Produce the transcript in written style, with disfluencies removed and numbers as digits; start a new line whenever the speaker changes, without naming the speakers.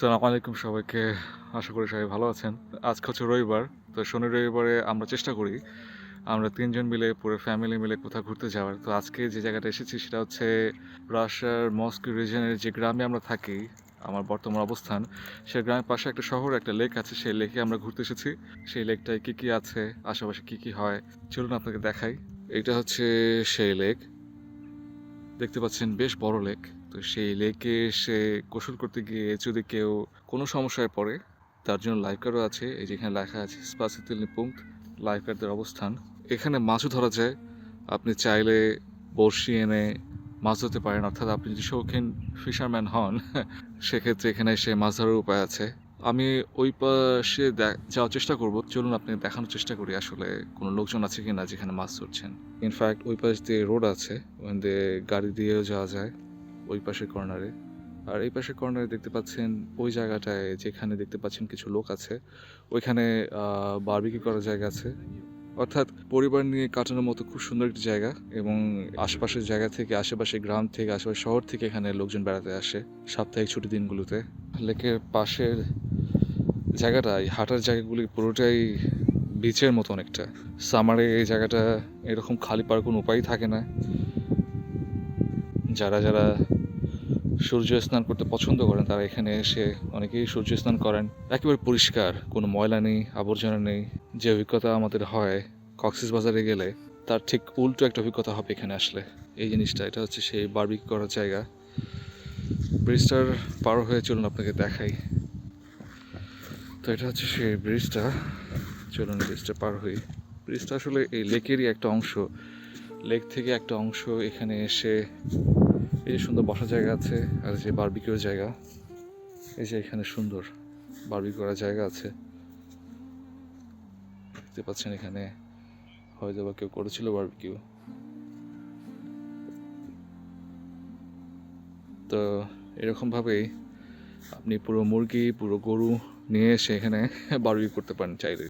আসসালামু আলাইকুম সবাইকে। আশা করি সবাই ভালো আছেন। আজকে হচ্ছে রবিবার। তো শনি রবিবারে আমরা চেষ্টা করি আমরা ৩ জন মিলে পুরো ফ্যামিলি মিলে কোথাও ঘুরতে যাওয়ার। তো আজকে যে জায়গাটা এসেছি সেটা হচ্ছে রাশিয়ার মস্কো রিজিয়নের যে গ্রামে আমরা থাকি, আমার বর্তমান অবস্থান, সেই গ্রামের পাশে একটা শহর, একটা লেক আছে। সেই লেকে আমরা ঘুরতে এসেছি। সেই লেকটায় কী আছে, আশেপাশে কী হয়, চলুন আপনাকে দেখাই। এইটা হচ্ছে সেই লেক। দেখতে পাচ্ছেন বেশ বড় লেক। তো সেই লেকে এসে গোসল করতে গিয়ে যদি কেউ কোনো সমস্যায় পড়ে, তার জন্য লাইফগার্ডও আছে। এই যেখানে লেখা আছে স্পাসিতিলনি পুঙ্ক, লাইফগার্ডদের অবস্থান। এখানে মাছও ধরা যায়। আপনি চাইলে বড়শি এনে মাছ ধরতে পারেন, অর্থাৎ আপনি যদি শৌখিন ফিশারম্যান হন সেক্ষেত্রে এখানে এসে মাছ ধরার উপায় আছে। আমি ওই পাশে যাওয়ার চেষ্টা করব। চলুন আপনাকে দেখানোর চেষ্টা করি আসলে কোনো লোকজন আছে কি না যেখানে মাছ ধরছেন। ইনফ্যাক্ট ওই পাশ দিয়ে রোড আছে, ওখান দিয়ে গাড়ি দিয়েও যাওয়া যায় ওই পাশের কর্নারে। আর এই পাশের কর্নারে দেখতে পাচ্ছেন ওই জায়গাটায় যেখানে দেখতে পাচ্ছেন কিছু লোক আছে, ওইখানে বারবিকিউ করার জায়গা আছে। অর্থাৎ পরিবার নিয়ে কাটানোর মতো খুব সুন্দর একটি জায়গা। এবং আশেপাশের জায়গা থেকে, আশেপাশের গ্রাম থেকে, আশেপাশের শহর থেকে এখানে লোকজন বেড়াতে আসে সাপ্তাহিক ছুটির দিনগুলোতে। লেকের পাশের জায়গাটা, এই হাঁটার জায়গাগুলি পুরোটাই বিচের মতো অনেকটা। সামারে এই জায়গাটা এরকম খালি পাওয়ার কোনো উপায় থাকে না। যারা সূর্য স্নান করতে পছন্দ করেন তারা এখানে এসে অনেকেই সূর্য স্নান করেন। একেবারে পরিষ্কার, কোনো ময়লা নেই, আবর্জনা নেই। যে অভিজ্ঞতা আমাদের হয় কক্সবাজারে গেলে, তার ঠিক উল্টো একটা অভিজ্ঞতা হবে এখানে আসলে। এই জিনিসটা, এটা হচ্ছে সেই বারবিকিউ করার জায়গা। ব্রিজটার পার হয়ে চলুন আপনাকে দেখাই। তো এটা হচ্ছে সেই ব্রিজটা। চলুন ব্রিজটা পার হই। ব্রিজটা আসলে এই লেকেরই একটা অংশ। লেক থেকে একটা অংশ এখানে এসে এই যে সুন্দর বসার জায়গা আছে, আর যে বারবিকিউর জায়গা, এই যে এখানে সুন্দর বারবিকিউ করার জায়গা আছে। দেখতে পাচ্ছেন এখানে হয়তো বা কেউ করেছিল বারবিকিউ। তো এরকমভাবেই আপনি পুরো মুরগি, পুরো গরু নিয়ে এসে এখানে বারবিকিউ করতে পারেন চাইলে।